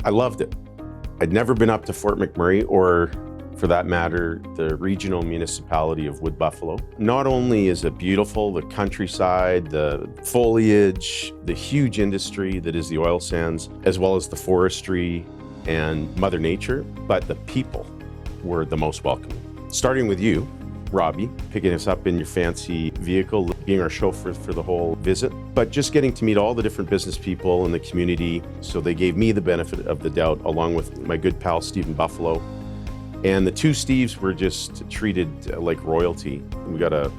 I loved it. I'd never been up to Fort McMurray or, for that matter, the regional municipality of Wood Buffalo. Not only is it beautiful, the countryside, the foliage, the huge industry that is the oil sands, as well as the forestry and Mother Nature, but the people were the most welcoming. Starting with you, Robbie, picking us up in your fancy vehicle, being our chauffeur for the whole visit, but just getting to meet all the different business people in the community. So they gave me the benefit of the doubt, along with my good pal, Stephen Buffalo. And the two Steves were just treated like royalty. We got a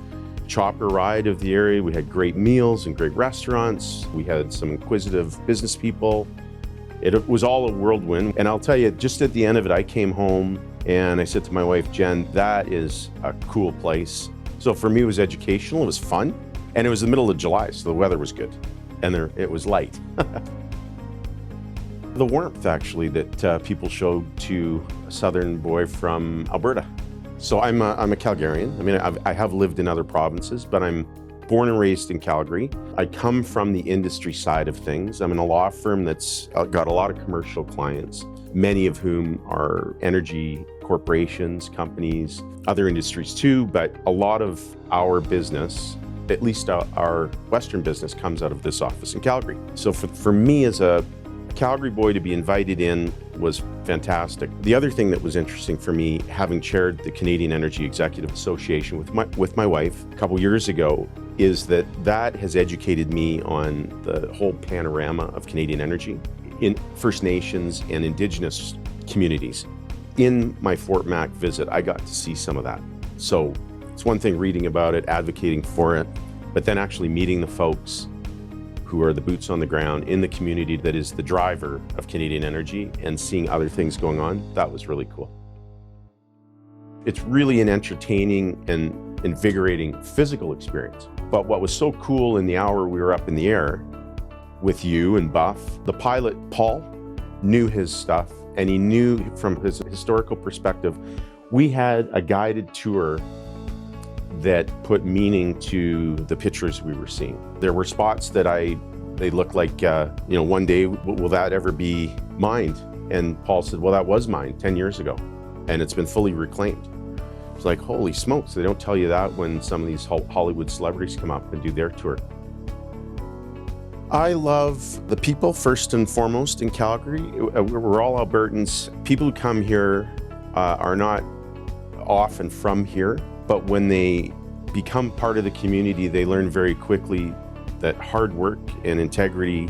chopper ride of the area. We had great meals and great restaurants. We had some inquisitive business people. It was all a whirlwind. And I'll tell you, just at the end of it, I came home and I said to my wife, Jen, that is a cool place. So for me, it was educational, it was fun, and it was the middle of July, so the weather was good, and it was light. The warmth, actually, that people showed to a southern boy from Alberta. So I'm a Calgarian. I mean, I have lived in other provinces, but I'm born and raised in Calgary. I come from the industry side of things. I'm in a law firm that's got a lot of commercial clients, many of whom are energy corporations, companies, other industries too, but a lot of our business, at least our Western business, comes out of this office in Calgary. So for me as a Calgary boy to be invited in was fantastic. The other thing that was interesting for me, having chaired the Canadian Energy Executive Association with my wife a couple years ago, is that has educated me on the whole panorama of Canadian energy in First Nations and Indigenous communities. In my Fort Mac visit, I got to see some of that. So it's one thing reading about it, advocating for it, but then actually meeting the folks who are the boots on the ground in the community that is the driver of Canadian energy and seeing other things going on, that was really cool. It's really an entertaining and invigorating physical experience. But what was so cool in the hour we were up in the air with you and Buff, the pilot, Paul, knew his stuff, and he knew from his historical perspective, we had a guided tour that put meaning to the pictures we were seeing. There were spots that they looked like, one day, will that ever be mined? And Paul said, well, that was mined 10 years ago, and it's been fully reclaimed. It's like, holy smokes, they don't tell you that when some of these Hollywood celebrities come up and do their tour. I love the people, first and foremost, in Calgary. We're all Albertans. People who come here are not often from here, but when they become part of the community, they learn very quickly that hard work and integrity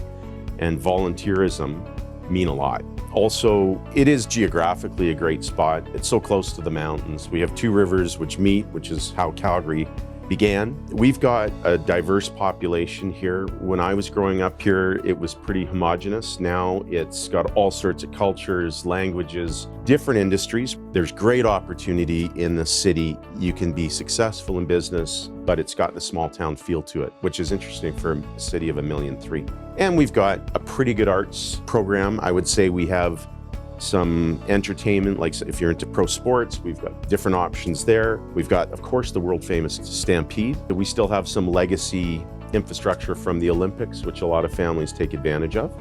and volunteerism mean a lot. Also, it is geographically a great spot. It's so close to the mountains. We have two rivers which meet, which is how Calgary began. We've got a diverse population here. When I was growing up here, it was pretty homogenous. Now it's got all sorts of cultures, languages, different industries. There's great opportunity in the city. You can be successful in business, but it's got the small town feel to it, which is interesting for a city of 1.3 million. And we've got a pretty good arts program. I would say we have some entertainment, like if you're into pro sports, we've got different options there. We've got, of course, the world famous Stampede. We still have some legacy infrastructure from the Olympics, which a lot of families take advantage of.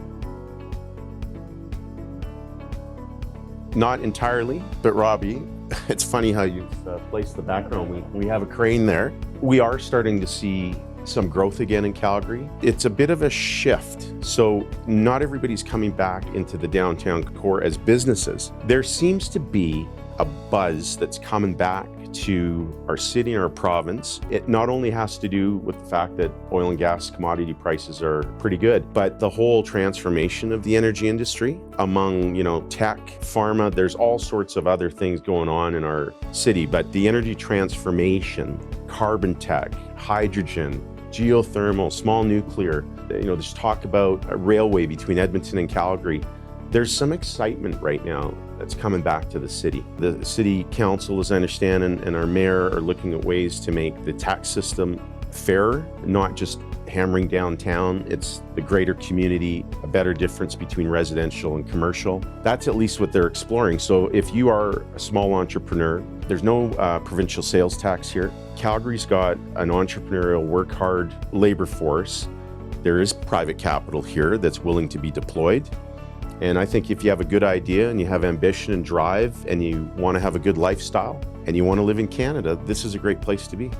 Not entirely, but Robbie, it's funny how you've placed the background. We have a crane there. We are starting to see some growth again in Calgary. It's a bit of a shift. So not everybody's coming back into the downtown core as businesses. There seems to be a buzz that's coming back to our city and our province. It not only has to do with the fact that oil and gas commodity prices are pretty good, but the whole transformation of the energy industry among, tech, pharma, there's all sorts of other things going on in our city, but the energy transformation, carbon tech, hydrogen, geothermal, small nuclear, there's talk about a railway between Edmonton and Calgary. There's some excitement right now that's coming back to the city. The city council, as I understand, and our mayor are looking at ways to make the tax system fairer, not just hammering downtown. It's the greater community, a better difference between residential and commercial. That's at least what they're exploring. So if you are a small entrepreneur, there's no provincial sales tax here. Calgary's got an entrepreneurial, work hard labor force. There is private capital here that's willing to be deployed. And I think if you have a good idea and you have ambition and drive and you want to have a good lifestyle and you want to live in Canada, this is a great place to be.